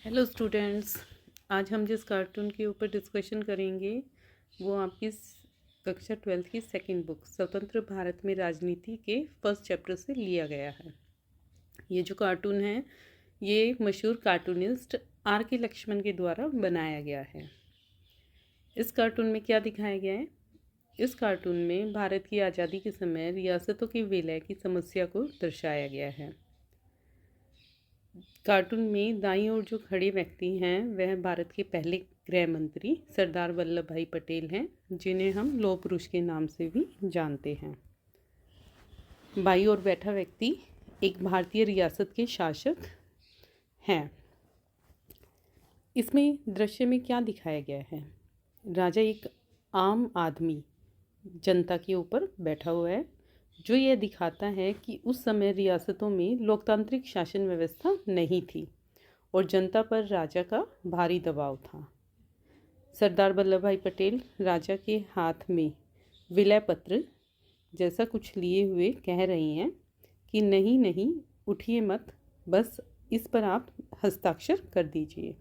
Hello students, आज हम जिस कार्टून के ऊपर डिस्कशन करेंगे वो आपकी कक्षा 12th की सेकंड बुक स्वतंत्र भारत में राजनीति के फर्स्ट चैप्टर से लिया गया है। ये जो कार्टून है ये मशहूर कार्टूनिस्ट आर के लक्ष्मण के द्वारा बनाया गया है। इस कार्टून में क्या दिखाया गया है? इस कार्टून में भारत की आज़ादी के समय रियासतों के विलय की समस्या को दर्शाया गया है। कार्टून में दाईं ओर जो खड़े व्यक्ति हैं वह भारत के पहले गृह मंत्री सरदार वल्लभ भाई पटेल हैं, जिन्हें हम लौह पुरुष के नाम से भी जानते हैं। बाईं ओर बैठा व्यक्ति एक भारतीय रियासत के शासक हैं। इसमें दृश्य में क्या दिखाया गया है? राजा एक आम आदमी जनता के ऊपर बैठा हुआ है, जो यह दिखाता है कि उस समय रियासतों में लोकतांत्रिक शासन व्यवस्था नहीं थी और जनता पर राजा का भारी दबाव था। सरदार वल्लभ भाई पटेल राजा के हाथ में विलय पत्र जैसा कुछ लिए हुए कह रही हैं कि नहीं नहीं, उठिए मत, बस इस पर आप हस्ताक्षर कर दीजिए।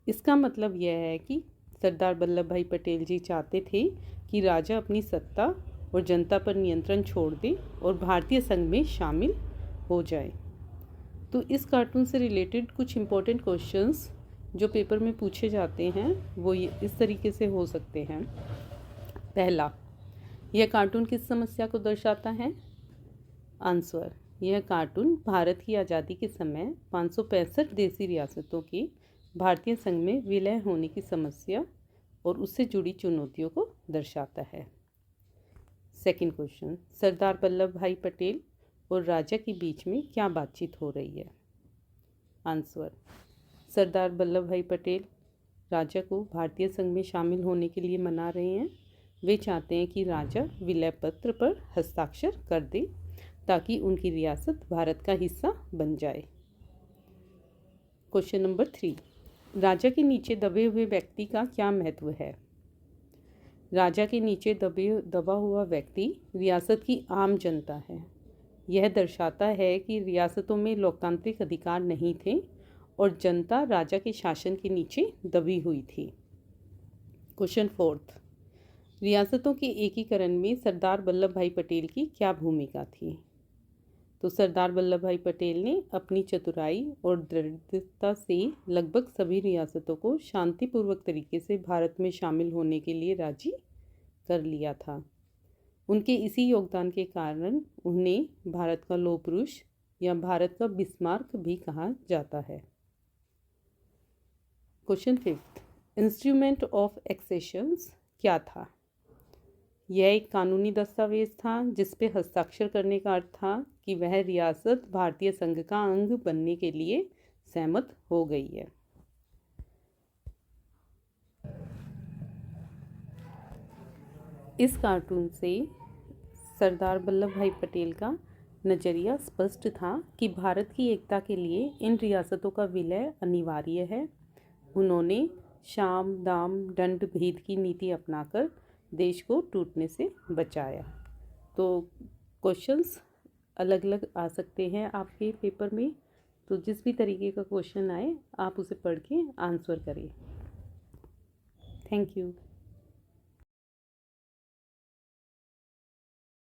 इसका मतलब यह है कि सरदार वल्लभ भाई पटेल जी चाहते थे कि राजा अपनी सत्ता और जनता पर नियंत्रण छोड़ दे और भारतीय संघ में शामिल हो जाए। तो इस कार्टून से रिलेटेड कुछ इम्पोर्टेंट क्वेश्चंस जो पेपर में पूछे जाते हैं वो इस तरीके से हो सकते हैं। पहला, यह कार्टून किस समस्या को दर्शाता है? आंसर, यह कार्टून भारत की आज़ादी के समय 565 देसी रियासतों के भारतीय संघ में विलय होने की समस्या और उससे जुड़ी चुनौतियों को दर्शाता है। सेकंड क्वेश्चन, सरदार वल्लभ भाई पटेल और राजा के बीच में क्या बातचीत हो रही है? आंसर, सरदार वल्लभ भाई पटेल राजा को भारतीय संघ में शामिल होने के लिए मना रहे हैं। वे चाहते हैं कि राजा विलय पत्र पर हस्ताक्षर कर दे ताकि उनकी रियासत भारत का हिस्सा बन जाए। क्वेश्चन नंबर 3, राजा के नीचे दबे हुए व्यक्ति का क्या महत्व है? राजा के नीचे दबा हुआ व्यक्ति रियासत की आम जनता है। यह दर्शाता है कि रियासतों में लोकतांत्रिक अधिकार नहीं थे और जनता राजा के शासन के नीचे दबी हुई थी। क्वेश्चन 4, रियासतों के एकीकरण में सरदार वल्लभ भाई पटेल की क्या भूमिका थी? तो सरदार वल्लभ भाई पटेल ने अपनी चतुराई और दृढ़ता से लगभग सभी रियासतों को शांतिपूर्वक तरीके से भारत में शामिल होने के लिए राजी कर लिया था। उनके इसी योगदान के कारण उन्हें भारत का लौह पुरुष या भारत का बिस्मार्क भी कहा जाता है। क्वेश्चन 5, इंस्ट्रूमेंट ऑफ एक्सेशंस क्या था? यह एक कानूनी दस्तावेज था जिस पे हस्ताक्षर करने का अर्थ था कि वह रियासत भारतीय संघ का अंग बनने के लिए सहमत हो गई है। इस कार्टून से सरदार वल्लभ भाई पटेल का नज़रिया स्पष्ट था कि भारत की एकता के लिए इन रियासतों का विलय अनिवार्य है। उन्होंने साम दाम दंड भेद की नीति अपनाकर देश को टूटने से बचाया। तो क्वेश्चंस अलग अलग आ सकते हैं आपके पेपर में, तो जिस भी तरीके का क्वेश्चन आए आप उसे पढ़ के आंसर करें। Thank you.